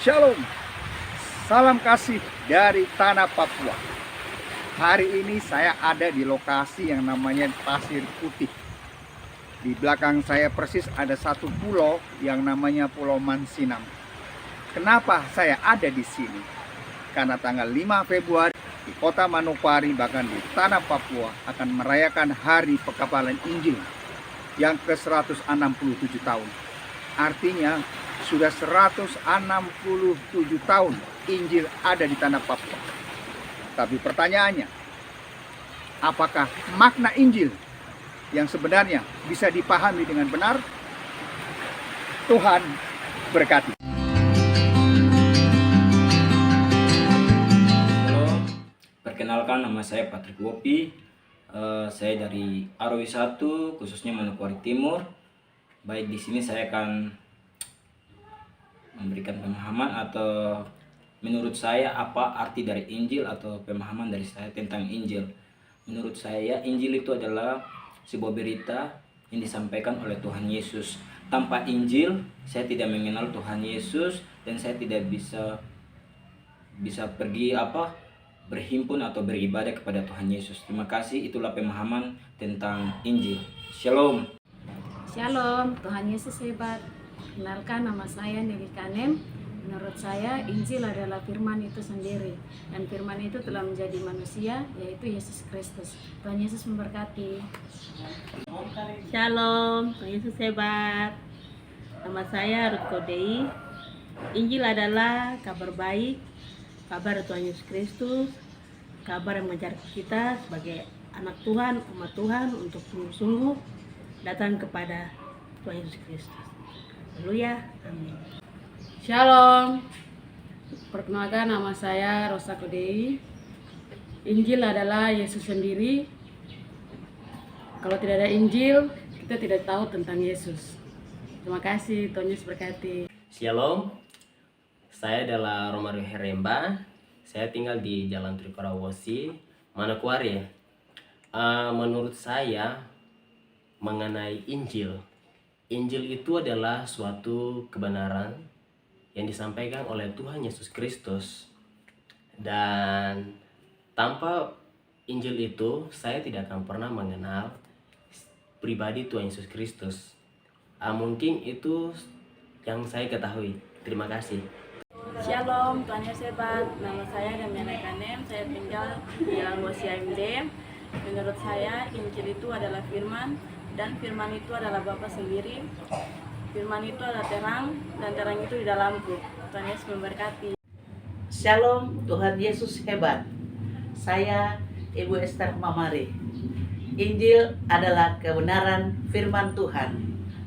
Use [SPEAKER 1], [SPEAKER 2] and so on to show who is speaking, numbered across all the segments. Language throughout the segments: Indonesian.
[SPEAKER 1] Shalom, salam kasih dari tanah Papua. Hari ini saya ada di lokasi yang namanya Pasir Putih. Di belakang saya persis ada satu pulau yang namanya Pulau Mansinam. Kenapa saya ada di sini? Karena tanggal 5 Februari di kota Manokwari, bahkan di tanah Papua, akan merayakan Hari Pekabalan Injil yang ke-167 tahun. Artinya sudah 167 tahun Injil ada di tanah Papua. Tapi pertanyaannya, apakah makna Injil yang sebenarnya bisa dipahami dengan benar? Tuhan berkati.
[SPEAKER 2] Halo, perkenalkan nama saya Patrick Wopi. Saya dari Arwi 1, khususnya Manokwari Timur. Baik, di sini saya akan memberikan pemahaman atau menurut saya apa arti dari Injil atau pemahaman dari saya tentang Injil. Menurut saya Injil itu adalah sebuah berita yang disampaikan oleh Tuhan Yesus. Tanpa Injil saya tidak mengenal Tuhan Yesus dan saya tidak bisa pergi berhimpun atau beribadah kepada Tuhan Yesus. Terima kasih, itulah pemahaman tentang Injil. Shalom.
[SPEAKER 3] Shalom, Tuhan Yesus hebat. Kenalkan, nama saya Nelly Kanem. Menurut saya Injil adalah firman itu sendiri, dan firman itu telah menjadi manusia, yaitu Yesus Kristus. Tuhan Yesus memberkati.
[SPEAKER 4] Shalom, Tuhan Yesus hebat. Nama saya Ruth Kodei. Injil adalah kabar baik, kabar Tuhan Yesus Kristus, kabar yang mengajar kita sebagai anak Tuhan, umat Tuhan untuk sungguh-sungguh datang kepada Tuhan Yesus Kristus. Haleluya, amin.
[SPEAKER 3] Shalom, perkenalkan, nama saya Rosa Kodei. Injil adalah Yesus sendiri. Kalau tidak ada Injil, kita tidak tahu tentang Yesus. Terima kasih, Tuhan Yesus berkati.
[SPEAKER 5] Shalom, saya adalah Romario Heremba. Saya tinggal di Jalan Trikorawosi, Manokwari. Menurut saya mengenai Injil itu adalah suatu kebenaran yang disampaikan oleh Tuhan Yesus Kristus. Dan tanpa Injil itu saya tidak akan pernah mengenal pribadi Tuhan Yesus Kristus. Mungkin itu yang saya ketahui. Terima kasih.
[SPEAKER 4] Shalom, Tuhan Yesus hebat. Nama saya Damiana Kanem. Saya tinggal di Almosi AMD. Menurut saya Injil itu adalah firman, dan firman itu adalah Bapa sendiri. Firman itu adalah terang, dan terang itu di dalamku. Tuhan Yesus memberkati.
[SPEAKER 6] Shalom, Tuhan Yesus hebat. Saya Ibu Esther Mamari. Injil adalah kebenaran firman Tuhan.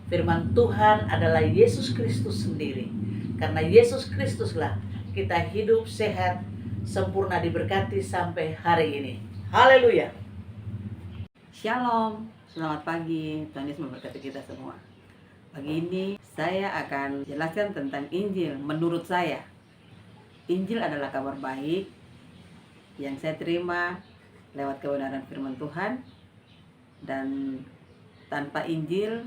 [SPEAKER 6] Firman Tuhan adalah Yesus Kristus sendiri. Karena Yesus Kristuslah kita hidup sehat, sempurna, diberkati sampai hari ini. Haleluya.
[SPEAKER 7] Shalom, selamat pagi, Tuhan Yesus memberkati kita semua. Pagi ini saya akan jelaskan tentang Injil. Menurut saya, Injil adalah kabar baik yang saya terima lewat kebenaran firman Tuhan. Dan tanpa Injil,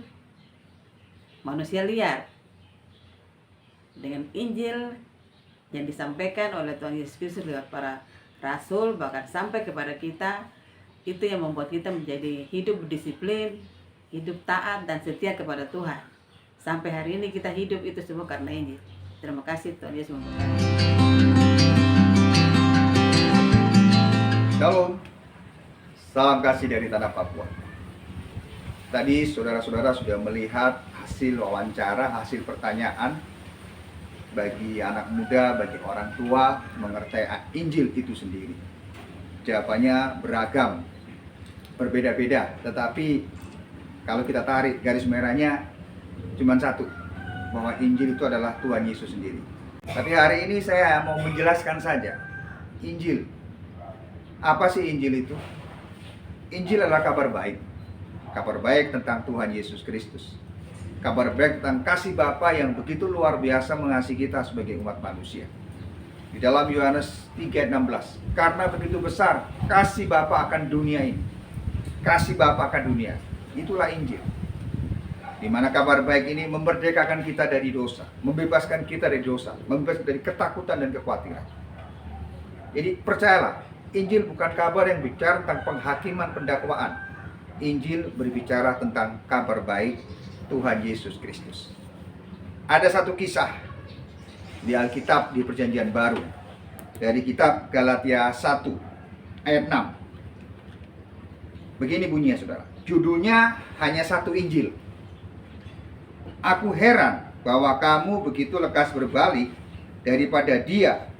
[SPEAKER 7] manusia liar. Dengan Injil yang disampaikan oleh Tuhan Yesus Kristus lewat para rasul, bahkan sampai kepada kita, itu yang membuat kita menjadi hidup berdisiplin, hidup taat dan setia kepada Tuhan. Sampai hari ini kita hidup itu semua karena Injil. Terima kasih, Tuhan Yesus memberkati.
[SPEAKER 1] Shalom, salam kasih dari tanah Papua. Tadi saudara-saudara sudah melihat hasil wawancara, hasil pertanyaan bagi anak muda, bagi orang tua mengerti Injil itu sendiri. Jawabannya beragam, berbeda-beda, tetapi kalau kita tarik garis merahnya cuma satu, bahwa Injil itu adalah Tuhan Yesus sendiri. Tapi hari ini saya mau menjelaskan saja Injil. Apa sih Injil itu? Injil adalah kabar baik tentang Tuhan Yesus Kristus. Kabar baik tentang kasih Bapa yang begitu luar biasa mengasihi kita sebagai umat manusia. Di dalam Yohanes 3:16, karena begitu besar kasih Bapa akan dunia ini. Kasih Bapa akan dunia. Itulah Injil. Di mana kabar baik ini memerdekakan kita dari dosa, membebaskan kita dari dosa, membebaskan dari ketakutan dan kekhawatiran. Jadi percayalah, Injil bukan kabar yang bicara tentang penghakiman pendakwaan. Injil berbicara tentang kabar baik Tuhan Yesus Kristus. Ada satu kisah di Alkitab di Perjanjian Baru dari kitab Galatia 1 ayat 6. Begini bunyinya saudara. Judulnya hanya satu Injil. Aku heran bahwa kamu begitu lekas berbalik daripada Dia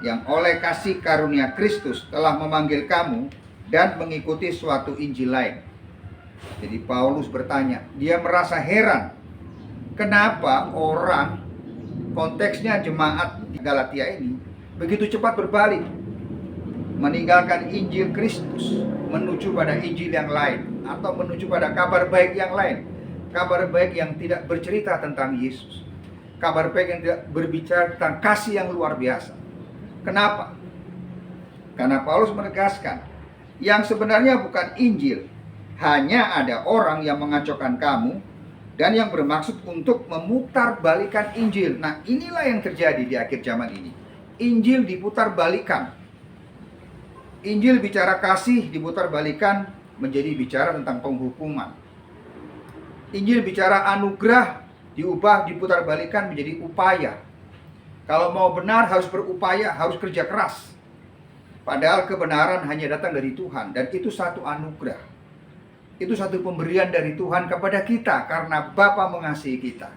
[SPEAKER 1] yang oleh kasih karunia Kristus telah memanggil kamu dan mengikuti suatu Injil lain. Jadi Paulus bertanya, dia merasa heran kenapa orang, konteksnya jemaat di Galatia ini, begitu cepat berbalik meninggalkan Injil Kristus menuju pada Injil yang lain atau menuju pada kabar baik yang lain. Kabar baik yang tidak bercerita tentang Yesus. Kabar baik yang tidak berbicara tentang kasih yang luar biasa. Kenapa? Karena Paulus menegaskan, yang sebenarnya bukan Injil, hanya ada orang yang mengacaukan kamu dan yang bermaksud untuk memutar-balikan Injil. Nah, inilah yang terjadi di akhir zaman ini. Injil diputar-balikan. Injil bicara kasih diputar-balikan menjadi bicara tentang penghukuman. Injil bicara anugerah diubah, diputar-balikan menjadi upaya. Kalau mau benar harus berupaya, harus kerja keras. Padahal kebenaran hanya datang dari Tuhan, dan itu satu anugerah. Itu satu pemberian dari Tuhan kepada kita karena Bapa mengasihi kita.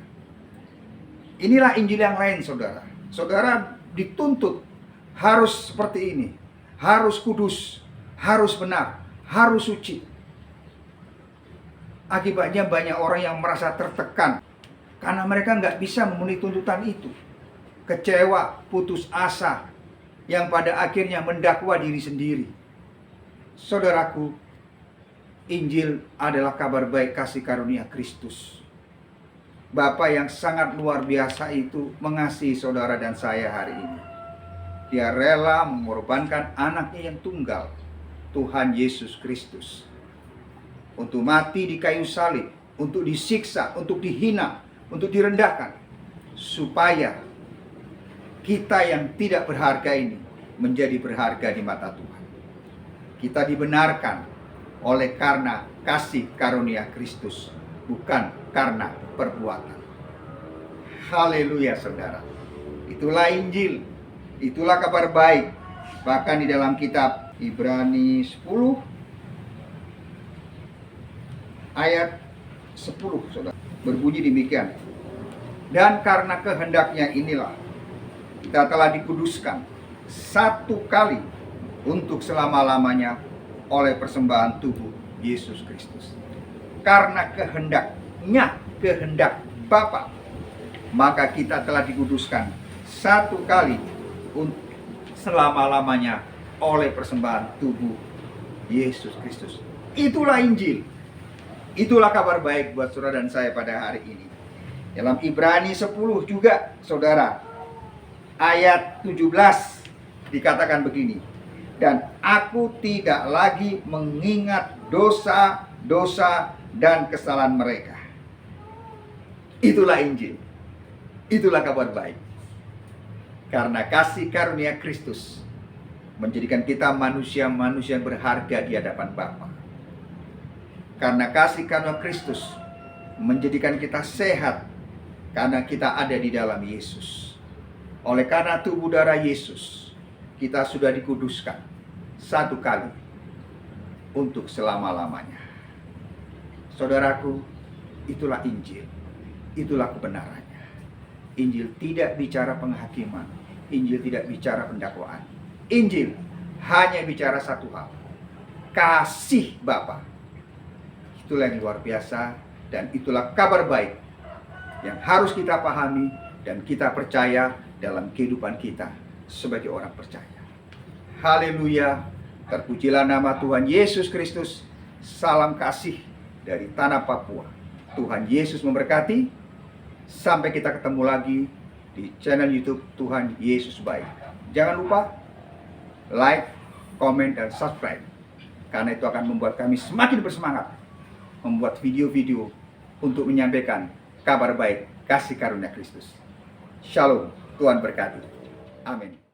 [SPEAKER 1] Inilah Injil yang lain, saudara. Saudara dituntut harus seperti ini. Harus kudus, harus benar, harus suci. Akibatnya banyak orang yang merasa tertekan karena mereka nggak bisa memenuhi tuntutan itu. Kecewa, putus asa, yang pada akhirnya mendakwa diri sendiri. Saudaraku, Injil adalah kabar baik kasih karunia Kristus. Bapa yang sangat luar biasa itu mengasihi saudara dan saya hari ini. Dia rela mengorbankan anaknya yang tunggal, Tuhan Yesus Kristus, untuk mati di kayu salib, untuk disiksa, untuk dihina, untuk direndahkan, supaya kita yang tidak berharga ini menjadi berharga di mata Tuhan. Kita dibenarkan oleh karena kasih karunia Kristus, bukan karena perbuatan. Haleluya saudara. Itulah Injil, itulah kabar baik. Bahkan di dalam kitab Ibrani 10 ayat 10 saudara, berbunyi demikian. Dan karena kehendaknya inilah kita telah dikuduskan satu kali untuk selama-lamanya oleh persembahan tubuh Yesus Kristus. Karena kehendaknya, kehendak Bapa, maka kita telah dikuduskan satu kali untuk selama-lamanya oleh persembahan tubuh Yesus Kristus. Itulah Injil. Itulah kabar baik buat saudara dan saya pada hari ini. Dalam Ibrani 10 juga, saudara, ayat 17 dikatakan begini. Dan aku tidak lagi mengingat dosa-dosa dan kesalahan mereka. Itulah Injil. Itulah kabar baik. Karena kasih karunia Kristus menjadikan kita manusia-manusia yang berharga di hadapan Bapa. Karena kasih karunia Kristus menjadikan kita sehat karena kita ada di dalam Yesus. Oleh karena tubuh darah Yesus, kita sudah dikuduskan satu kali untuk selama-lamanya. Saudaraku, itulah Injil. Itulah kebenarannya. Injil tidak bicara penghakiman. Injil tidak bicara pendakwaan. Injil hanya bicara satu hal. Kasih Bapa. Itulah yang luar biasa dan itulah kabar baik yang harus kita pahami dan kita percaya dalam kehidupan kita sebagai orang percaya. Haleluya. Terpujilah nama Tuhan Yesus Kristus. Salam kasih dari tanah Papua. Tuhan Yesus memberkati. Sampai kita ketemu lagi di channel YouTube Tuhan Yesus Baik. Jangan lupa like, komen, dan subscribe. Karena itu akan membuat kami semakin bersemangat membuat video-video untuk menyampaikan kabar baik kasih karunia Kristus. Shalom, Tuhan berkati. Amin.